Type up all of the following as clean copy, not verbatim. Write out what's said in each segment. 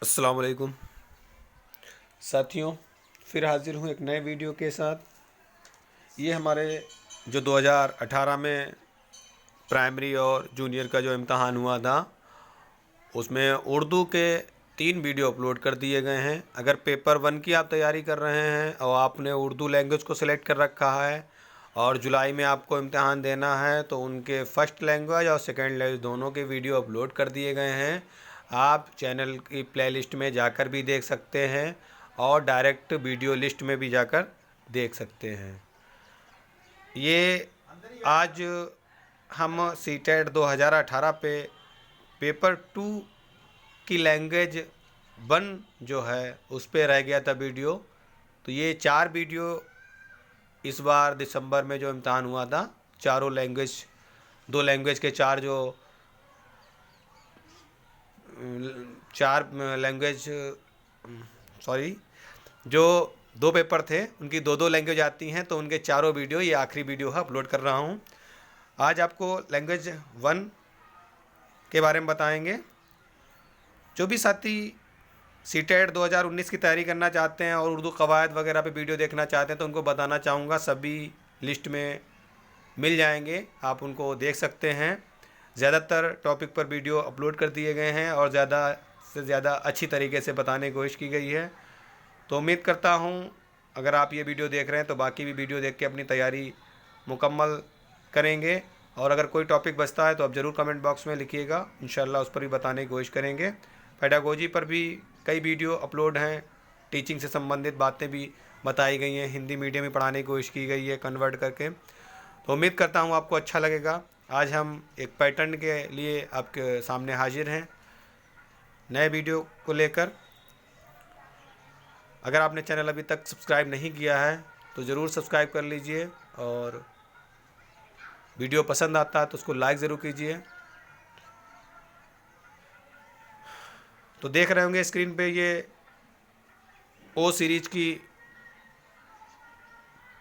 अस्सलाम वालेकुम साथियों, फिर हाज़िर हूँ एक नए वीडियो के साथ। ये हमारे जो 2018 में प्राइमरी और जूनियर का जो इम्तहान हुआ था, उसमें उर्दू के 3 वीडियो अपलोड कर दिए गए हैं। अगर पेपर 1 की आप तैयारी कर रहे हैं और आपने उर्दू लैंग्वेज को सिलेक्ट कर रखा है और जुलाई में आपको इम्तहान देना है, तो उनके फ़र्स्ट लैंग्वेज और सेकेंड लैंग्वेज दोनों के वीडियो अपलोड कर दिए गए हैं। आप चैनल की प्लेलिस्ट में जाकर भी देख सकते हैं और डायरेक्ट वीडियो लिस्ट में भी जाकर देख सकते हैं। ये आज हम सीटेट 2018 पे पेपर 2 की लैंग्वेज 1 जो है उस पे रह गया था वीडियो। तो ये 4 वीडियो इस बार दिसंबर में जो इम्तहान हुआ था, चारों लैंग्वेज 2 लैंग्वेज के 4 जो 4 लैंग्वेज सॉरी जो 2 पेपर थे उनकी 2-2 लैंग्वेज आती हैं, तो उनके चारों वीडियो ये आखिरी वीडियो है अपलोड कर रहा हूँ। आज आपको लैंग्वेज 1 के बारे में बताएंगे। जो भी साथी सीटेट 2019 की तैयारी करना चाहते हैं और उर्दू कवायद वगैरह पे वीडियो देखना चाहते हैं, तो उनको बताना चाहूँगा सभी लिस्ट में मिल जाएंगे, आप उनको देख सकते हैं। ज़्यादातर टॉपिक पर वीडियो अपलोड कर दिए गए हैं और ज़्यादा से ज़्यादा अच्छी तरीके से बताने की कोशिश की गई है। तो उम्मीद करता हूँ अगर आप ये वीडियो देख रहे हैं तो बाकी भी वीडियो देख के अपनी तैयारी मुकम्मल करेंगे। और अगर कोई टॉपिक बचता है तो आप ज़रूर कमेंट बॉक्स में लिखिएगा, इंशाल्लाह उस पर भी बताने की कोशिश करेंगे। पेडागोजी पर भी कई वीडियो अपलोड हैं, टीचिंग से संबंधित बातें भी बताई गई हैं, हिंदी मीडियम में पढ़ाने की कोशिश की गई है कन्वर्ट करके। तो उम्मीद करता हूँ आपको अच्छा लगेगा। आज हम एक पैटर्न के लिए आपके सामने हाजिर हैं नए वीडियो को लेकर। अगर आपने चैनल अभी तक सब्सक्राइब नहीं किया है तो ज़रूर सब्सक्राइब कर लीजिए और वीडियो पसंद आता है तो उसको लाइक ज़रूर कीजिए। तो देख रहे होंगे स्क्रीन पे ये ओ सीरीज़ की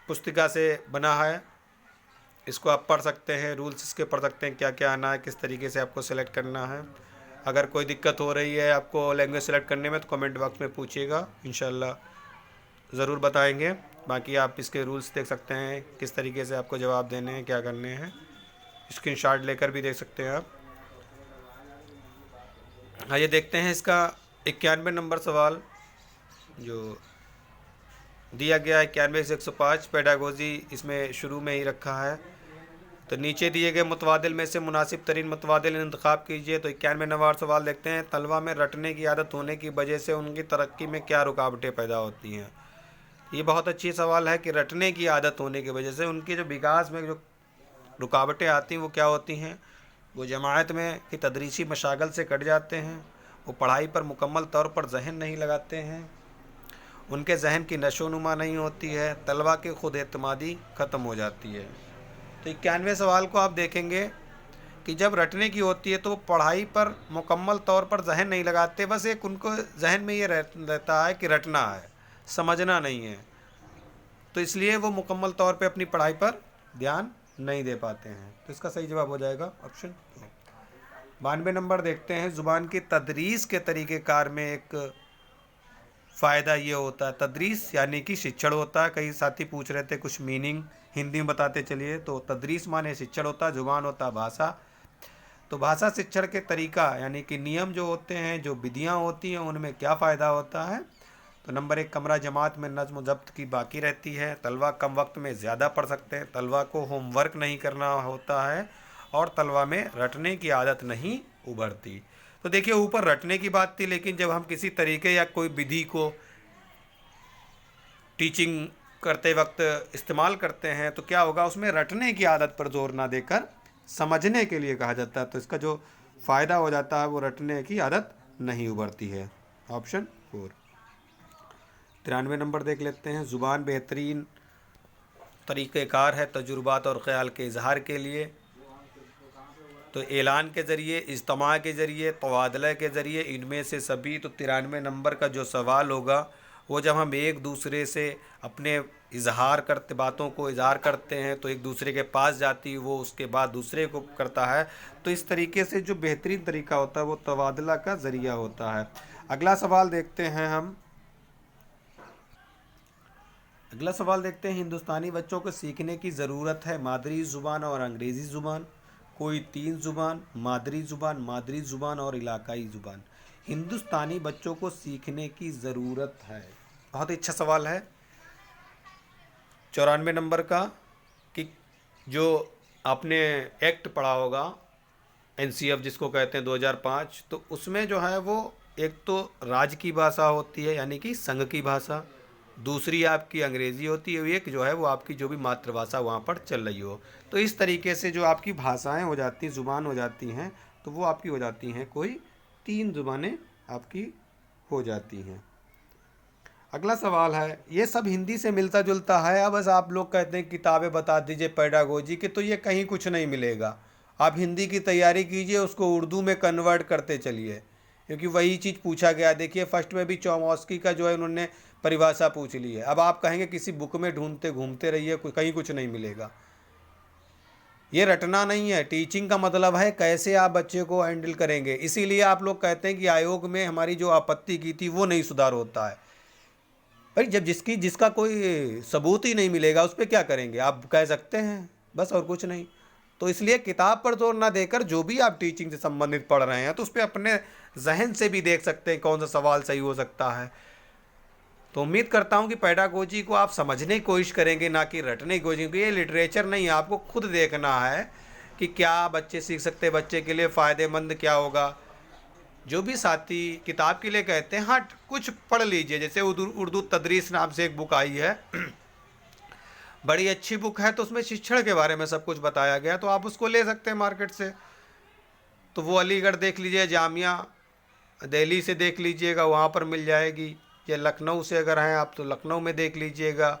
पुस्तिका से बना है। इसको आप पढ़ सकते हैं, रूल्स इसके पढ़ सकते हैं, क्या क्या आना है, किस तरीके से आपको सेलेक्ट करना है। अगर कोई दिक्कत हो रही है आपको लैंग्वेज सेलेक्ट करने में तो कमेंट बॉक्स में पूछिएगा, इंशाल्लाह ज़रूर बताएंगे। बाकी आप इसके रूल्स देख सकते हैं, किस तरीके से आपको जवाब देने हैं, क्या करने हैं। स्क्रीनशॉट लेकर भी देख सकते हैं आप। आइए देखते हैं इसका 91 नंबर सवाल जो दिया गया है। 91 से 105 पेडागोजी इसमें शुरू में ही रखा है। तो नीचे दिए गए मुतवादिल में से मुनासिब तरीन मुतवादिल इंतखाब कीजिए। तो 91 नंबर सवाल देखते हैं। तलबा में रटने की आदत होने की वजह से उनकी तरक्की में क्या रुकावटें पैदा होती हैं। ये बहुत अच्छी सवाल है कि रटने की आदत होने की वजह से उनके जो विकास में जो रुकावटें आती हैं वो क्या होती हैं। वो जमात में कि तदरीसी मशागल से कट जाते हैं, वो पढ़ाई पर मुकम्मल तौर पर जहन नहीं लगाते हैं, उनके जहन की नशोनुमा नहीं होती है, तलबा की खुद एतमादी ख़त्म हो जाती है। तो 91वें सवाल को आप देखेंगे कि जब रटने की होती है तो वो पढ़ाई पर मुकम्मल तौर पर जहन नहीं लगाते, बस एक उनको जहन में ये रहता है कि रटना है, समझना नहीं है। तो इसलिए वो मुकम्मल तौर पे अपनी पढ़ाई पर ध्यान नहीं दे पाते हैं। तो इसका सही जवाब हो जाएगा ऑप्शन 92 नंबर देखते हैं। ज़ुबान की तदरीस के तरीक़ेकार में एक फ़ायदा ये होता है, तदरीस यानी कि शिक्षण होता है। कई साथी पूछ रहे थे कुछ मीनिंग हिंदी में बताते चलिए। तो तदरीस माने शिक्षण होता है, ज़ुबान होता है भाषा। तो भाषा शिक्षण के तरीका यानी कि नियम जो होते हैं, जो विधियाँ होती हैं, उनमें क्या फ़ायदा होता है। तो नंबर 1 कमरा जमात में नज़्म ज़ब्त की बाकी रहती है। तलबा कम वक्त में ज़्यादा पढ़ सकते हैं, तलबा को होमवर्क नहीं करना होता है और तलबा में रटने की आदत नहीं उभरती। तो देखिए ऊपर रटने की बात थी, लेकिन जब हम किसी तरीके या कोई विधि को टीचिंग करते वक्त इस्तेमाल करते हैं तो क्या होगा, उसमें रटने की आदत पर जोर ना देकर समझने के लिए कहा जाता है। तो इसका जो फ़ायदा हो जाता है वो रटने की आदत नहीं उभरती है। ऑप्शन 4। 93 नंबर देख लेते हैं। ज़ुबान बेहतरीन तरीक़ेकार है तजुर्बात और ख़याल के इजहार के लिए। तो ऐलान के ज़रिए, इज्तिमा के ज़रिए, तबादला के ज़रिए, इनमें से सभी। तो 93 नंबर का जो सवाल होगा वो जब हम एक दूसरे से अपने इजहार करते, बातों को इजहार करते हैं तो एक दूसरे के पास जाती है, वो उसके बाद दूसरे को करता है। तो इस तरीके से जो बेहतरीन तरीका होता है वो तबादला का ज़रिया होता है। अगला सवाल देखते हैं हम। अगला सवाल देखते हैं, हिंदुस्तानी बच्चों को सीखने की ज़रूरत है मादरी ज़ुबान और अंग्रेज़ी ज़ुबान, कोई 3 ज़ुबान, मादरी ज़ुबान और इलाकाई ज़ुबान। हिंदुस्तानी बच्चों को सीखने की ज़रूरत है, बहुत ही अच्छा सवाल है। 94 नंबर का, कि जो आपने एक्ट पढ़ा होगा एनसीएफ जिसको कहते हैं 2005, तो उसमें जो है वो एक तो राज्य की भाषा होती है यानी कि संघ की भाषा, दूसरी आपकी अंग्रेज़ी होती है, एक जो है वो आपकी जो भी मातृभाषा वहाँ पर चल रही हो। तो इस तरीके से जो आपकी भाषाएं हो जाती हैं, ज़ुबान हो जाती हैं, तो वो आपकी हो जाती हैं कोई 3 ज़ुबानें आपकी हो जाती हैं। अगला सवाल है, ये सब हिंदी से मिलता जुलता है, अब बस आप लोग कहते हैं किताबें बता दीजिए पेडागोजी की, तो ये कहीं कुछ नहीं मिलेगा। आप हिंदी की तैयारी कीजिए, उसको उर्दू में कन्वर्ट करते चलिए, क्योंकि वही चीज़ पूछा गया। देखिए फर्स्ट में भी चौमस्की का जो है उन्होंने परिभाषा पूछ ली है। अब आप कहेंगे किसी बुक में ढूंढते घूमते रहिए, कहीं कुछ नहीं मिलेगा। ये रटना नहीं है, टीचिंग का मतलब है कैसे आप बच्चे को हैंडल करेंगे। इसीलिए आप लोग कहते हैं कि आयोग में हमारी जो आपत्ति की थी वो नहीं सुधार होता है। भाई जब जिसका कोई सबूत ही नहीं मिलेगा उस पर क्या करेंगे, आप कह सकते हैं बस, और कुछ नहीं। तो इसलिए किताब पर जोर ना देकर जो भी आप टीचिंग से संबंधित पढ़ रहे हैं तो उस पर अपने जहन से भी देख सकते हैं कौन सा सवाल सही हो सकता है। तो उम्मीद करता हूँ कि पेडागोजी को आप समझने की कोशिश करेंगे, ना कि रटने की कोशिश, क्योंकि ये लिटरेचर नहीं है। आपको खुद देखना है कि क्या बच्चे सीख सकते हैं, बच्चे के लिए फ़ायदेमंद क्या होगा। जो भी साथी किताब के लिए कहते हैं, हाँ कुछ पढ़ लीजिए, जैसे उर्दू तदरीस नाम से एक बुक आई है बड़ी अच्छी बुक है, तो उसमें शिक्षण के बारे में सब कुछ बताया गया, तो आप उसको ले सकते हैं मार्केट से। तो वो अलीगढ़ देख लीजिए, जामिया दिल्ली से देख लीजिएगा, वहाँ पर मिल जाएगी, या लखनऊ से अगर हैं आप तो लखनऊ में देख लीजिएगा।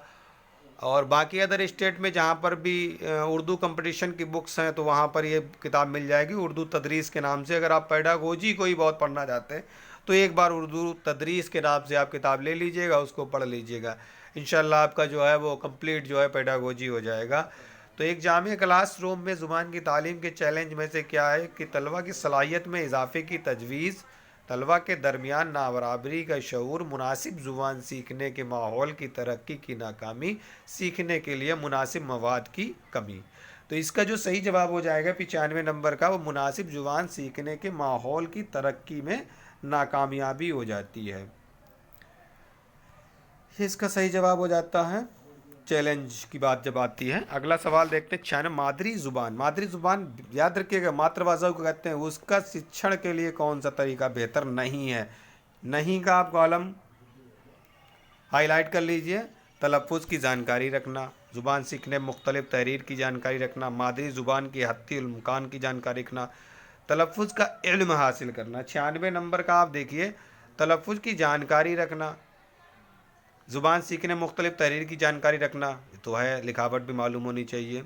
और बाकी अदर स्टेट में जहाँ पर भी उर्दू कंपटीशन की बुक्स हैं तो वहाँ पर ये किताब मिल जाएगी उर्दू तदरीस के नाम से। अगर आप पेडागोजी को ही बहुत पढ़ना चाहते हैं तो एक बार उर्दू तदरीस के नाम से आप किताब ले लीजिएगा, उसको पढ़ लीजिएगा, इंशाल्लाह आपका जो है वो कंप्लीट जो है पेडागोजी हो जाएगा। तो एक जामिया क्लास रूम में ज़ुबान की तालीम के चैलेंज में से क्या है कि तलबा की सलाहियत में इजाफे की तजवीज़, तलबा के दरमियान नाबराबरी का शऊर, मुनासिब ज़ुबान सीखने के माहौल की तरक्की की नाकामी, सीखने के लिए मुनासिब मवाद की कमी। तो इसका जो सही जवाब हो जाएगा 95 नंबर का, वो मुनासिब ज़ुबान सीखने के माहौल की तरक्की में नाकामयाबी हो जाती है, इसका सही जवाब हो जाता है चैलेंज की बात जब आती है। अगला सवाल देखते हैं 96, मादरी ज़ुबान याद रखिएगा मातृभाषा को कहते हैं, उसका शिक्षण के लिए कौन सा तरीका बेहतर नहीं है। नहीं का आप कॉलम हाईलाइट कर लीजिए। तलफ़ुज़ की जानकारी रखना, ज़ुबान सीखने मुख्तलिफ तहरीर की जानकारी रखना, मादरी ज़ुबान की हत्ती उलमकान की जानकारी रखना, तलफ़ुज़ का इल्म हासिल करना। 96 नंबर का आप देखिए, तलफ़ुज़ की जानकारी रखना, ज़ुबान सीखने मुख्तलिफ तहरीर की जानकारी रखना, तो है लिखावट भी मालूम होनी चाहिए,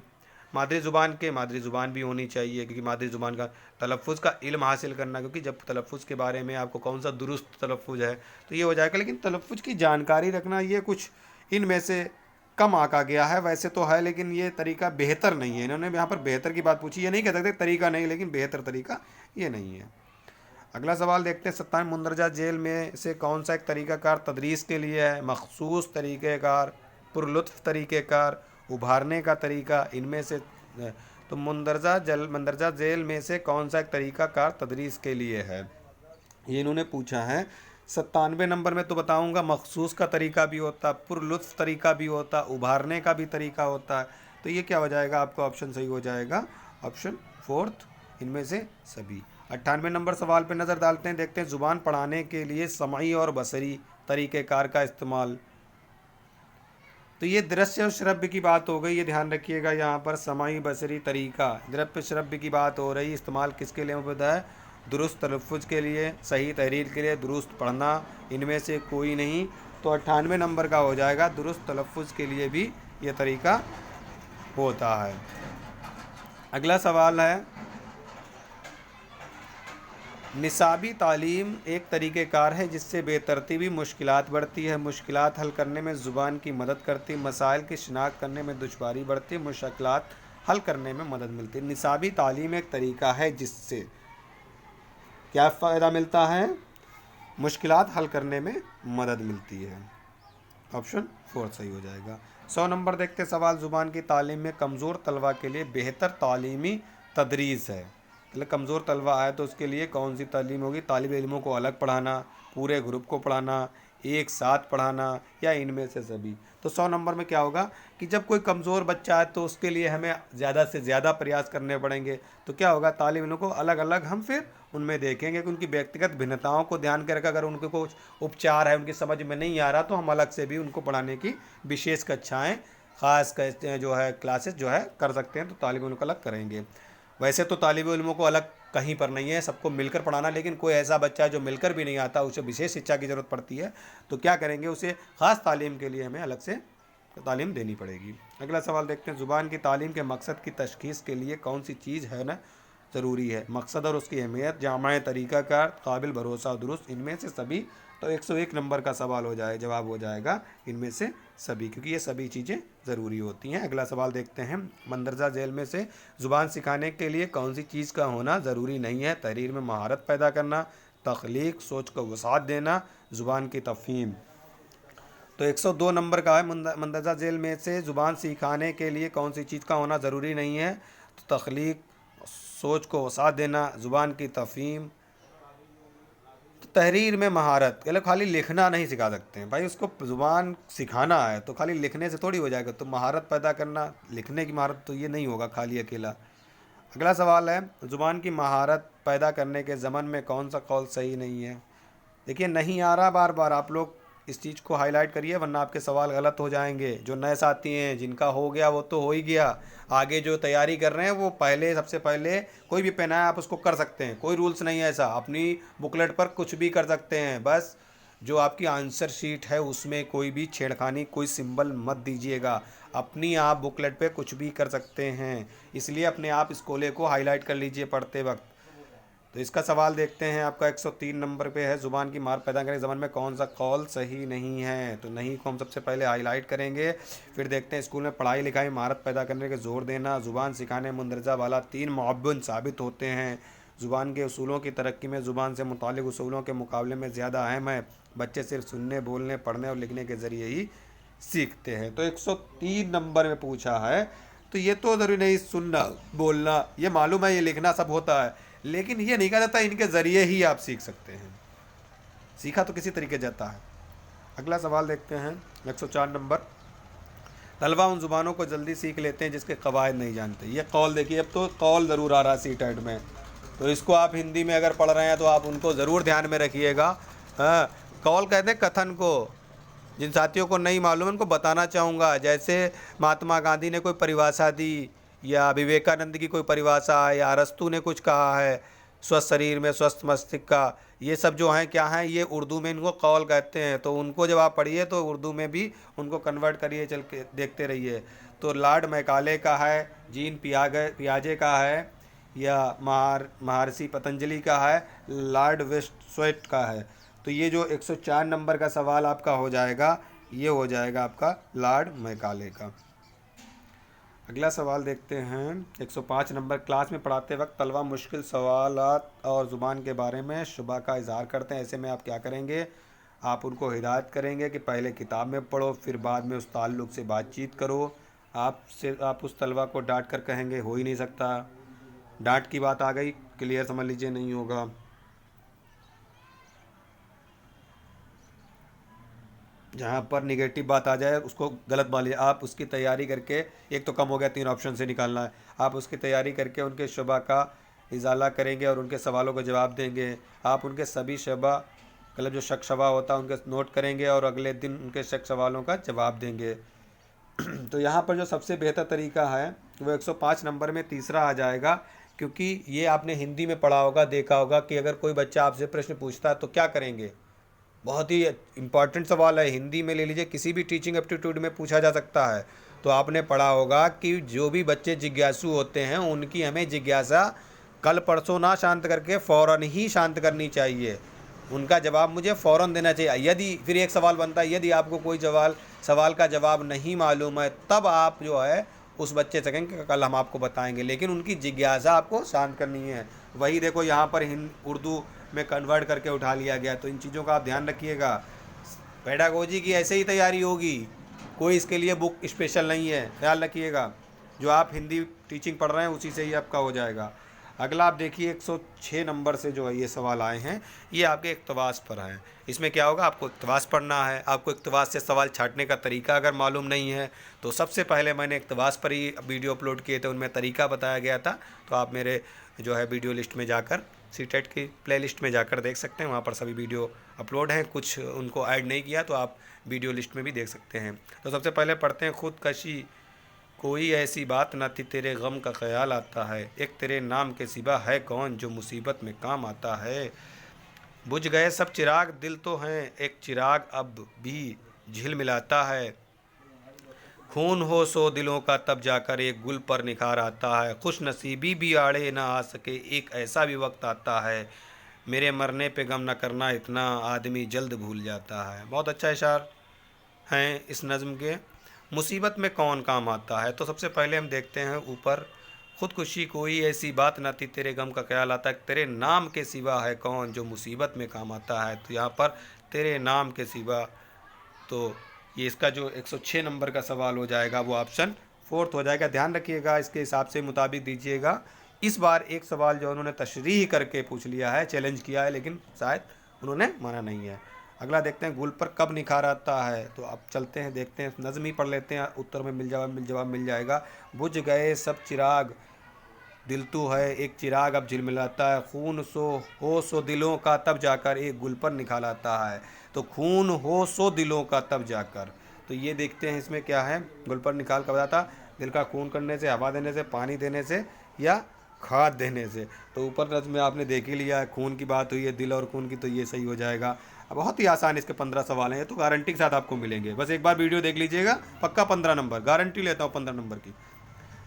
मादरी ज़ुबान भी होनी चाहिए, क्योंकि मादरी ज़ुबान का तलफ़ुज़ का इल्म हासिल करना, क्योंकि जब तलफ़ुज़ के बारे में आपको कौन सा दुरुस्त तलफ़ुज़ है तो ये हो जाएगा। लेकिन तलफ़ुज़ की जानकारी रखना ये कुछ इनमें से कम आका गया है, वैसे तो है लेकिन ये तरीका बेहतर नहीं है। इन्होंने यहाँ पर बेहतर की बात पूछी, ये नहीं कह सकते तरीका नहीं, लेकिन बेहतर तरीका ये नहीं है। अगला सवाल देखते हैं 57, मुंदरजा जेल में से कौन सा एक तरीक़ाकार तदरीस के लिए है। मखसूस तरीक़ेकार, पुरलुत्फ़ तरीक़ेकार, उभारने का तरीका, इनमें से तो मंदरजा जेल में से कौन सा एक तरीक़ाकार तदरीस के लिए है, ये इन्होंने पूछा है। 97 नंबर में तो बताऊंगा मखसूस का तरीका भी होता, पुरलुत्फ़ तरीका भी होता, उभारने का भी तरीका होता है। तो ये क्या हो जाएगा, आपका ऑप्शन सही हो जाएगा, ऑप्शन 4 इनमें से सभी। 98 नंबर सवाल पे नज़र डालते हैं, देखते हैं ज़ुबान पढ़ाने के लिए समाई और बसरी तरीक़ेकार का इस्तेमाल। तो ये दृश्य और श्रव्य की बात हो गई, ये ध्यान रखिएगा यहाँ पर समाई बसरी तरीका, दृश्य श्रव्य की बात हो रही। इस्तेमाल किसके लिए मुबदा है, दुरुस्त तलफ़ुज़ के लिए, सही तहरीर के लिए, दुरुस्त पढ़ना, इनमें से कोई नहीं। तो 98 नंबर का हो जाएगा, दुरुस्त तलफ़ुज़ के लिए भी ये तरीका होता है। अगला सवाल है, निसाबी तालीम एक तरीक़ेकार है जिससे बेतरतीबी मुश्किलात बढ़ती है, मुश्किलात हल करने में ज़ुबान की मदद करती, मसाइल की शिनाख्त करने में दुश्वारी बढ़ती, मुश्किलात हल करने में मदद मिलती है। निसाबी तालीम एक तरीक़ा है जिससे क्या फ़ायदा मिलता है, मुश्किलात हल करने में मदद मिलती है। ऑप्शन 4 सही हो जाएगा। 100 नंबर देखते सवाल, ज़ुबान की तालीम में कमज़ोर तलबा के लिए बेहतर तालीमी तदरीस है। मतलब कमज़ोर तलबा आए तो उसके लिए कौन सी तालीम होगी? तालिब इल्मों को अलग पढ़ाना, पूरे ग्रुप को पढ़ाना, एक साथ पढ़ाना, या इनमें से सभी। तो 100 नंबर में क्या होगा कि जब कोई कमज़ोर बच्चा है तो उसके लिए हमें ज़्यादा से ज़्यादा प्रयास करने पड़ेंगे। तो क्या होगा, तालिब इल्मों को अलग अलग हम फिर उनमें देखेंगे कि उनकी व्यक्तिगत भिन्नताओं को ध्यान के रखकर अगर उनको कुछ उपचार है उनकी समझ में नहीं आ रहा तो हम अलग से भी उनको पढ़ाने की विशेष कक्षाएँ, ख़ास जो है क्लासेस जो है कर सकते हैं। तो तालिब इल्मों को अलग करेंगे। वैसे तो तालिब इल्मों को अलग कहीं पर नहीं है, सबको मिलकर पढ़ाना, लेकिन कोई ऐसा बच्चा है जो मिलकर भी नहीं आता, उसे विशेष शिक्षा की ज़रूरत पड़ती है, तो क्या करेंगे, उसे ख़ास तालीम के लिए हमें अलग से तालीम देनी पड़ेगी। अगला सवाल देखते हैं, ज़ुबान की तालीम के मकसद की तशख़ीस के लिए कौन सी चीज़ है ना ज़रूरी है? मकसद और उसकी अहमियत, जामा तरीक़ाकार, काबिल भरोसा दुरुस्त, इनमें से सभी। तो 101 नंबर का सवाल हो जाए, जवाब हो जाएगा इनमें से सभी, क्योंकि ये सभी चीज़ें ज़रूरी होती हैं। अगला सवाल देखते हैं, मंदरजा झेल में से ज़ुबान सिखाने के लिए कौन सी चीज़ का होना ज़रूरी नहीं है? तहरीर में महारत पैदा करना, तख्लीक, सोच को वसाअत देना, ज़ुबान की तफ़हीम। तो 102 नंबर का है, मंदरजा झेल में से ज़ुबान सिखाने के लिए कौन सी चीज़ का होना ज़रूरी नहीं है? तो तख्लीक, सोच को वसाअत देना, ज़ुबान की तफ़हीम। तो तहरीर में महारत, मतलब खाली लिखना नहीं सिखा सकते हैं भाई, उसको ज़ुबान सिखाना है तो खाली लिखने से थोड़ी हो जाएगा। तो महारत पैदा करना, लिखने की महारत, तो ये नहीं होगा खाली अकेला। अगला सवाल है, ज़ुबान की महारत पैदा करने के ज़मन में कौन सा कौल सही नहीं है? देखिए नहीं आ रहा, बार बार आप लोग इस चीज़ को हाईलाइट करिए वरना आपके सवाल गलत हो जाएंगे। जो नए साथी हैं जिनका हो गया वो तो हो ही गया, आगे जो तैयारी कर रहे हैं वो पहले, सबसे पहले कोई भी पेन है आप उसको कर सकते हैं, कोई रूल्स नहीं है ऐसा, अपनी बुकलेट पर कुछ भी कर सकते हैं। बस जो आपकी आंसर शीट है उसमें कोई भी छेड़खानी, कोई सिंबल मत दीजिएगा, अपनी आप बुकलेट पे कुछ भी कर सकते हैं, इसलिए अपने आप इस कोले को हाईलाइट कर लीजिए पढ़ते वक्त। तो इसका सवाल देखते हैं, आपका 103 नंबर पे है, ज़ुबान की मार पैदा करने के ज़माने में कौन सा कौल सही नहीं है? तो नहीं को हम सबसे पहले हाईलाइट करेंगे। फिर देखते हैं, स्कूल में पढ़ाई लिखाई महारत पैदा करने के जोर देना, ज़ुबान सिखाने मंदरजा वाला 3 मुअव्विन साबित होते हैं, ज़ुबान के उसूलों की तरक्की में ज़ुबान से मुतालिक उसूलों के मुकाबले में ज़्यादा अहम है, बच्चे सिर्फ सुनने, बोलने, पढ़ने और लिखने के ज़रिए ही सीखते हैं। तो 103 नंबर में पूछा है, तो ये तो ज़रूरी नहीं सुनना, बोलना, ये मालूम है, ये लिखना सब होता है, लेकिन ये नहीं कहा जाता इनके ज़रिए ही आप सीख सकते हैं, सीखा तो किसी तरीके जाता है। अगला सवाल देखते हैं, 104 नंबर, तलबा उन ज़ुबानों को जल्दी सीख लेते हैं जिसके कवायद नहीं जानते। ये कौल देखिए, अब तो कौल ज़रूर आ रहा है सीटेट में, तो इसको आप हिंदी में अगर पढ़ रहे हैं तो आप उनको ज़रूर ध्यान में रखिएगा। हाँ, कौल कहते हैं कथन को, जिन साथियों को नहीं मालूम उनको बताना चाहूँगा। जैसे महात्मा गांधी ने कोई परिभाषा दी, या विवेकानंद की कोई परिभाषा, या अरस्तू ने कुछ कहा है, स्वस्थ शरीर में स्वस्थ मस्तिष्क का, ये सब जो हैं क्या हैं, ये उर्दू में इनको कौल कहते हैं। तो उनको जब आप पढ़िए तो उर्दू में भी उनको कन्वर्ट करिए, चल के देखते रहिए। तो लॉर्ड मैकाले का है, जीन पियाजे का है, या महर्षि पतंजलि का है, लॉर्ड वेस्टस्वेट का है। तो ये जो 104 नंबर का सवाल आपका हो जाएगा, ये हो जाएगा आपका लॉर्ड मैकाले का। अगला सवाल देखते हैं, 105 नंबर, क्लास में पढ़ाते वक्त तलबा मुश्किल सवालात और ज़ुबान के बारे में शुबा का इजहार करते हैं, ऐसे में आप क्या करेंगे? आप उनको हिदायत करेंगे कि पहले किताब में पढ़ो, फिर बाद में उस ताल्लुक़ से बातचीत करो। आप उस तलबा को डांट कर कहेंगे, हो ही नहीं सकता, डांट की बात आ गई, क्लियर समझ लीजिए, नहीं होगा। जहाँ पर निगेटिव बात आ जाए उसको गलत मान लीजिए। आप उसकी तैयारी करके, एक तो कम हो गया, 3 ऑप्शन से निकालना है, आप उसकी तैयारी करके उनके शुबा का इजाला करेंगे और उनके सवालों का जवाब देंगे। आप उनके सभी शुबा, मतलब जो शक शबा होता है उनके नोट करेंगे और अगले दिन उनके शक सवालों का जवाब देंगे। तो यहाँ पर जो सबसे बेहतर तरीका है वो 105 नंबर में तीसरा आ जाएगा, क्योंकि ये आपने हिंदी में पढ़ा होगा, देखा होगा कि अगर कोई बच्चा आपसे प्रश्न पूछता है तो क्या करेंगे। बहुत ही इम्पॉर्टेंट सवाल है, हिंदी में ले लीजिए, किसी भी टीचिंग एप्टीट्यूड में पूछा जा सकता है। तो आपने पढ़ा होगा कि जो भी बच्चे जिज्ञासु होते हैं उनकी हमें जिज्ञासा कल परसों ना शांत करके फ़ौरन ही शांत करनी चाहिए, उनका जवाब मुझे फ़ौरन देना चाहिए। यदि फिर एक सवाल बनता है, यदि आपको कोई सवाल का जवाब नहीं मालूम है तब आप जो है उस बच्चे से कहेंगे कि कल हम आपको बताएंगे, लेकिन उनकी जिज्ञासा आपको शांत करनी है। वही देखो यहाँ पर उर्दू में कन्वर्ट करके उठा लिया गया। तो इन चीज़ों का आप ध्यान रखिएगा। पेडागोजी की ऐसे ही तैयारी होगी, कोई इसके लिए बुक स्पेशल नहीं है, ख्याल रखिएगा। जो आप हिंदी टीचिंग पढ़ रहे हैं उसी से ही आपका हो जाएगा। अगला आप देखिए 106 नंबर से जो है ये सवाल आए हैं, ये आपके इक़्तिबास पर हैं। इसमें क्या होगा, आपको इक़्तिबास पढ़ना है। आपको इक़्तिबास से सवाल छाँटने का तरीका अगर मालूम नहीं है तो सबसे पहले मैंने इक़्तिबास पर ही वीडियो अपलोड किए थे, उनमें तरीका बताया गया था। तो आप मेरे जो है वीडियो लिस्ट में जाकर, सीटेट की प्लेलिस्ट में जाकर देख सकते हैं, वहाँ पर सभी वीडियो अपलोड हैं। कुछ उनको ऐड नहीं किया तो आप वीडियो लिस्ट में भी देख सकते हैं। तो सबसे पहले पढ़ते हैं, खुदकशी कोई ऐसी बात न थी तेरे गम का ख्याल आता है, एक तेरे नाम के सिवा है कौन जो मुसीबत में काम आता है। बुझ गए सब चिराग दिल तो हैं, एक चिराग अब भी झिलमिलाता है। खून हो सो दिलों का तब जाकर एक गुल पर निखार आता है। खुश नसीबी भी आड़े ना आ सके, एक ऐसा भी वक्त आता है। मेरे मरने पे गम न करना इतना, आदमी जल्द भूल जाता है। बहुत अच्छा इशार हैं इस नज़्म के। मुसीबत में कौन काम आता है, तो सबसे पहले हम देखते हैं ऊपर, खुदकुशी कोई ऐसी बात न थी तेरे गम का ख्याल आता है, तेरे नाम के सिवा है कौन जो मुसीबत में काम आता है। तो यहाँ पर तेरे नाम के सिवा, तो ये इसका जो 106 नंबर का सवाल हो जाएगा वो ऑप्शन 4 हो जाएगा। ध्यान रखिएगा, इसके हिसाब से मुताबिक दीजिएगा। इस बार एक सवाल जो उन्होंने तशरीह करके पूछ लिया है, चैलेंज किया है, लेकिन शायद उन्होंने माना नहीं है। अगला देखते हैं, गुल पर कब निखार आता है। तो अब चलते हैं, देखते हैं, नज़्म ही पढ़ लेते हैं, उत्तर में जवाब मिल जाएगा। बुझ गए सब चिराग दिल तो है, एक चिराग अब झिलमिलाता है। खून सो हो सो दिलों का तब जाकर एक गुल पर निखार आता है। तो खून हो सो दिलों का तब जाकर, तो ये देखते हैं इसमें क्या है। गुल पर निखार कब आता, दिल का खून करने से, हवा देने से, पानी देने से, या खाद देने से। तो ऊपर नज़्म में आपने देख ही लिया है, खून की बात हुई है, दिल और खून की, तो ये सही हो जाएगा। अब बहुत ही आसान इसके 15 सवाल हैं, ये तो गारंटी के साथ आपको मिलेंगे। बस एक बार वीडियो देख लीजिएगा, पक्का 15 नंबर गारंटी लेता हूँ 15 नंबर की।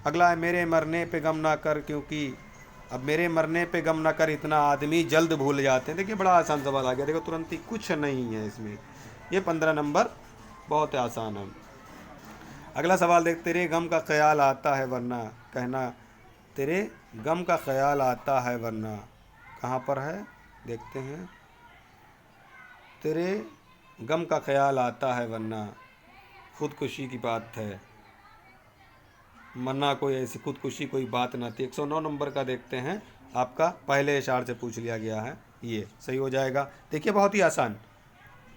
अगला है, मेरे मरने पे गम ना कर, क्योंकि अब मेरे मरने पे गम ना कर इतना आदमी जल्द भूल जाते हैं। देखिए बड़ा आसान सवाल आ गया, देखो तुरंत ही, कुछ नहीं है इसमें, ये 15 नंबर बहुत आसान है। अगला सवाल देख, तेरे गम का ख्याल आता है वरना कहना, तेरे गम का ख्याल आता है वरना, कहाँ पर है देखते हैं। तेरे गम का ख्याल आता है वरना, खुदकुशी की बात है, मरना कोई ऐसी खुदकुशी कोई बात ना थी। 109 नंबर का देखते हैं, आपका पहले इशार से पूछ लिया गया है, ये सही हो जाएगा। देखिए बहुत ही आसान,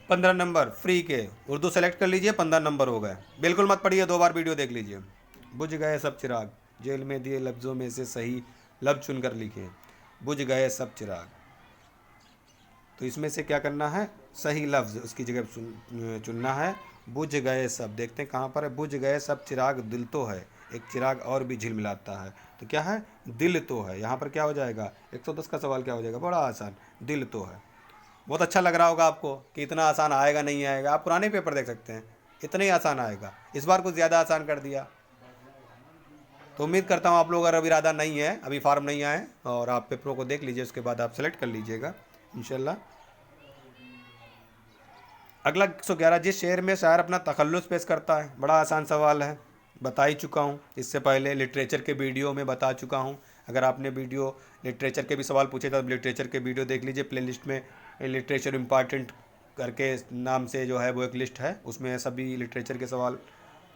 15 नंबर फ्री के, उर्दू सेलेक्ट कर लीजिए, 15 नंबर हो गए। बिल्कुल मत पढ़िए, 2 बार वीडियो देख लीजिए। बुझ गए सब चिराग, जेल में दिए लफ्ज़ों में से सही लफ्ज़ चुनकर लिखे। बुझ गए सब चिराग, तो इसमें से क्या करना है, सही लफ्ज़ उसकी जगह चुनना है। बुझ गए सब, देखते हैं कहाँ पर है। बुझ गए सब चिराग दिल तो है, एक चिराग और भी झिलमिलाता है। तो क्या है, दिल तो है। यहाँ पर क्या हो जाएगा, 110 का सवाल क्या हो जाएगा, बड़ा आसान, दिल तो है। बहुत अच्छा लग रहा होगा आपको कि इतना आसान आएगा नहीं आएगा। आप पुराने पेपर देख सकते हैं, इतना ही आसान आएगा। इस बार कुछ ज़्यादा आसान कर दिया। तो उम्मीद करता हूँ आप लोग, अगर इरादा नहीं है, अभी फार्म नहीं आए, और आप पेपरों को देख लीजिए, उसके बाद आप सेलेक्ट कर लीजिएगा इंशाल्लाह। अगला 111, जिस शेर में शायर अपना तखल्लुस पेश करता है। बड़ा आसान सवाल है, बता ही चुका हूँ इससे पहले, लिटरेचर के वीडियो में बता चुका हूँ। अगर आपने वीडियो लिटरेचर के भी सवाल पूछे तो लिटरेचर के वीडियो देख लीजिए, प्लेलिस्ट में लिटरेचर इम्पॉर्टेंट करके नाम से जो है वो एक लिस्ट है, उसमें सभी लिटरेचर के सवाल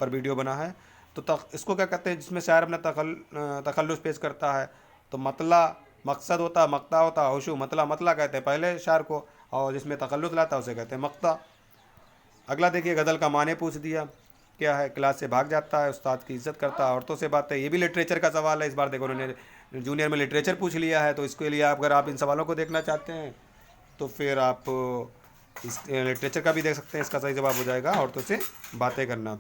पर वीडियो बना है। तो इसको क्या कहते हैं, जिसमें शायर अपना तखल्लुस पेश करता है। तो मतला मकसद होता, मक्ता होता, होशू मतला कहते हैं पहले शायर को, और जिसमें तखल्लुस लाता है उसे कहते हैं मक्ता। अगला देखिए, गज़ल का माने पूछ दिया, क्या है, क्लास से भाग जाता है, उस्ताद की इज्जत करता है, औरतों से बात है। ये भी लिटरेचर का सवाल है। इस बार देखो उन्होंने जूनियर में लिटरेचर पूछ लिया है, तो इसके लिए अगर आप इन सवालों को देखना चाहते हैं तो फिर आप इस लिटरेचर का भी देख सकते हैं। इसका सही जवाब हो जाएगा औरतों से बातें करना।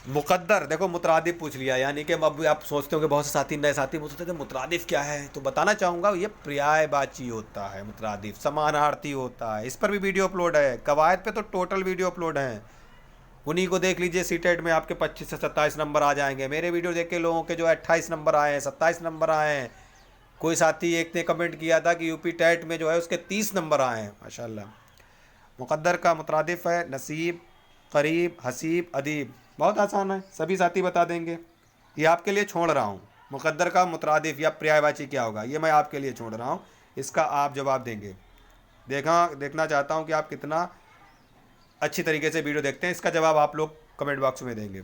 मुकद्दर, देखो मुतरादिफ पूछ लिया, यानी कि अब आप सोचते हो कि बहुत से साथी, नए साथी पूछते थे मुतरादिफ क्या है, तो बताना चाहूँगा ये पर्यायवाची होता है। मुतरादिफ समानार्थी होता है। इस पर भी वीडियो अपलोड है, कवायद पे तो टोटल वीडियो अपलोड हैं, उन्हीं को देख लीजिए। सीटेट में आपके 25 से 27 नंबर आ जाएंगे। मेरे वीडियो देख के लोगों के जो 28 नंबर आए हैं, 27 नंबर आए हैं। कोई साथी एक ने कमेंट किया था कि यूपी टेट में जो है उसके 30 नंबर आए हैं, माशाल्लाह। मुकद्दर का मुतरादिफ है नसीब, करीब, हसीब, अदीब। बहुत आसान है, सभी साथी बता देंगे, ये आपके लिए छोड़ रहा हूँ। मुक़द्दर का मुतरादिफ या पर्यायवाची क्या होगा, ये मैं आपके लिए छोड़ रहा हूँ, इसका आप जवाब देंगे। देखना चाहता हूँ कि आप कितना अच्छी तरीके से वीडियो देखते हैं। इसका जवाब आप लोग कमेंट बॉक्स में देंगे।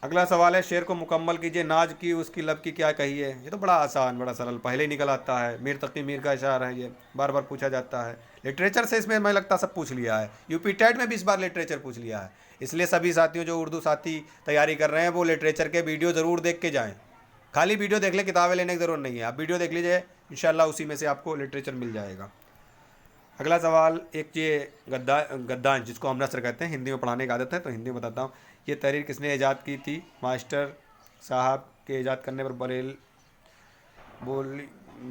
अगला सवाल है, शेर को मुकम्मल कीजिए, नाज की उसकी लब की क्या कही है। ये तो बड़ा आसान, बड़ा सरल, पहले ही निकल आता है। मीर तकी मीर का इशारा है, ये बार बार पूछा जाता है। लिटरेचर से इसमें मैं लगता सब पूछ लिया है, यूपी टेट में भी इस बार लिटरेचर पूछ लिया है। इसलिए सभी साथियों जो उर्दू साथी तैयारी कर रहे हैं वो लिटरेचर के वीडियो ज़रूर देख के जाएँ। खाली वीडियो देख ले, किताबें लेने की ज़रूरत नहीं है। आप वीडियो देख लीजिए, इंशाल्लाह उसी में से आपको लिटरेचर मिल जाएगा। अगला सवाल, एक ये गद्दान जिसको हम नस्र कहते हैं, हिंदी में पढ़ाने की आदत है तो हिंदी में बताता हूँ। ये तहरीर किसने ईजाद की थी। मास्टर साहब के ईजाद करने पर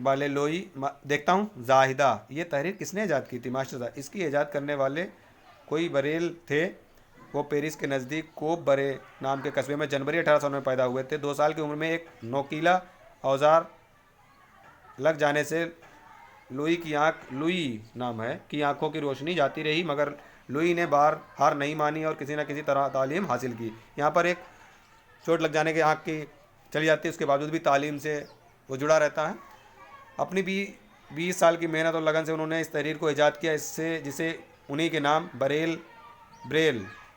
बालेलोई देखता हूँ जाहिदा, ये तहरीर किसने ईजाद की थी। मास्टर साहब, इसकी ईजाद करने वाले कोई बरेल थे, वो पेरिस के नज़दीक कोब बरे नाम के कस्बे में जनवरी 1800 में पैदा हुए थे। 2 साल की उम्र में एक नोकीला औजार लग जाने से लुई नाम है की आंखों की रोशनी जाती रही, मगर लुई ने हार नहीं मानी और किसी न किसी तरह तालीम हासिल की। यहाँ पर एक चोट लग जाने के आँख की चली जाती है, उसके बावजूद भी तालीम से वो जुड़ा रहता है। अपनी 20 साल की मेहनत और लगन से उन्होंने इस तहरीर को ईजाद किया, इससे जिसे उन्हीं के नाम ब्रेल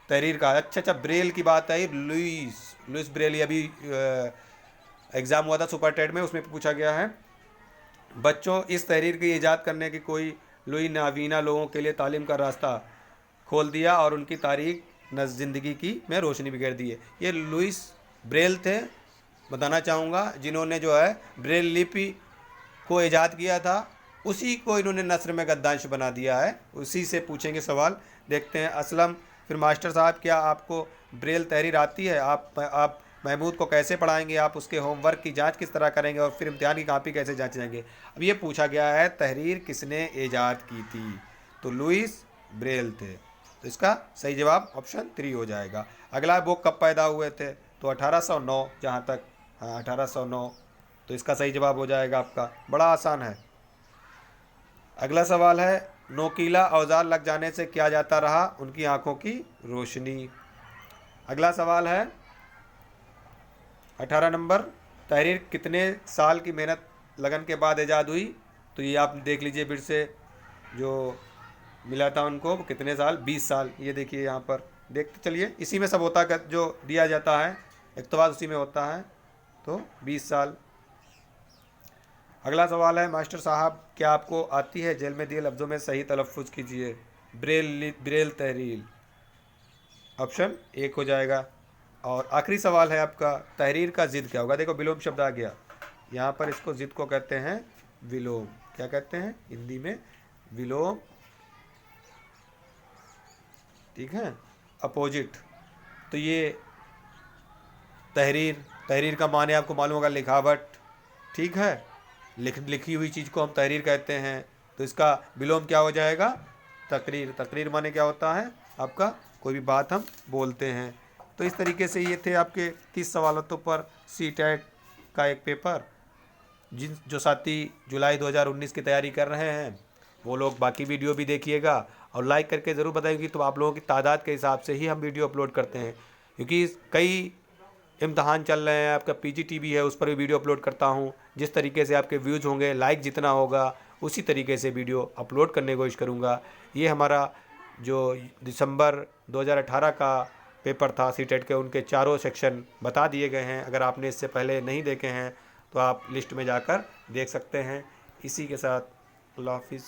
तहरीर का। अच्छा, ब्रेल की बात आई, लुइस ब्रेल, अभी एग्ज़ाम हुआ था सुपर टेट में, उसमें पूछा गया है। बच्चों, इस तहरीर की ईजाद करने की कोई लुई नावीना लोगों के लिए तालीम का रास्ता खोल दिया और उनकी तारीख ज़िंदगी की में रोशनी बिखेर दी है। ये लुइस ब्रेल थे, बताना चाहूँगा, जिन्होंने जो है ब्रेल लिपि को ईजाद किया था। उसी को इन्होंने नस्र में गद्दांश बना दिया है। उसी से पूछेंगे सवाल, देखते हैं। असलम, फिर मास्टर साहब, क्या आपको ब्रेल तहरीर आती है। आप महमूद को कैसे पढ़ाएंगे, आप उसके होमवर्क की जांच किस तरह करेंगे और फिर इम्तिहान की कापी कैसे जांचेंगे। अब ये पूछा गया है तहरीर किसने ईजाद की थी, तो लुइस ब्रेल थे, तो इसका सही जवाब ऑप्शन 3 हो जाएगा। अगला, वो कब पैदा हुए थे, तो 1809, जहाँ तक, हाँ 1809, तो इसका सही जवाब हो जाएगा आपका। बड़ा आसान है। अगला सवाल है, नोकीला औजार लग जाने से क्या जाता रहा, उनकी आंखों की रोशनी। अगला सवाल है 18 नंबर, तहरीर कितने साल की मेहनत लगन के बाद ईजाद हुई, तो ये आप देख लीजिए फिर से, जो मिला था उनको कितने साल, 20 साल। ये देखिए यहाँ पर, देखते चलिए, इसी में सब होता है, जो दिया जाता है इक़्तिबास उसी में होता है, तो 20 साल। अगला सवाल है, मास्टर साहब क्या आपको आती है, जेल में दिए लफ्ज़ों में सही तलफ़्फ़ुज़ कीजिए। ब्रेल तहरीर, ऑप्शन 1 हो जाएगा। और आखिरी सवाल है आपका, तहरीर का ज़िद क्या होगा। देखो विलोम शब्द आ गया यहाँ पर, इसको ज़िद को कहते हैं विलोम। क्या कहते हैं हिंदी में, विलोम, ठीक है, अपोजिट। तो ये तहरीर का माने आपको मालूम होगा, लिखावट, ठीक है, लिखी हुई चीज़ को हम तहरीर कहते हैं। तो इसका विलोम क्या हो जाएगा, तकरीर माने क्या होता है आपका, कोई भी बात हम बोलते हैं। तो इस तरीके से ये थे आपके 30 सवालों पर सी-टेट का एक पेपर। जो साथी जुलाई 2019 की तैयारी कर रहे हैं वो लोग बाकी वीडियो भी देखिएगा और लाइक करके ज़रूर बताएंगे। तो आप लोगों की तादाद के हिसाब से ही हम वीडियो अपलोड करते हैं, क्योंकि कई इम्तहान चल रहे हैं। आपका PGT है, उस पर भी वीडियो अपलोड करता हूँ। जिस तरीके से आपके व्यूज़ होंगे, लाइक जितना होगा, उसी तरीके से वीडियो अपलोड करने की कोशिश करूँगा। ये हमारा जो दिसंबर 2018 का पेपर था सी-टेट के, उनके चारों सेक्शन बता दिए गए हैं। अगर आपने इससे पहले नहीं देखे हैं तो आप लिस्ट में जाकर देख सकते हैं। इसी के साथ अल्लाह हाफिज़।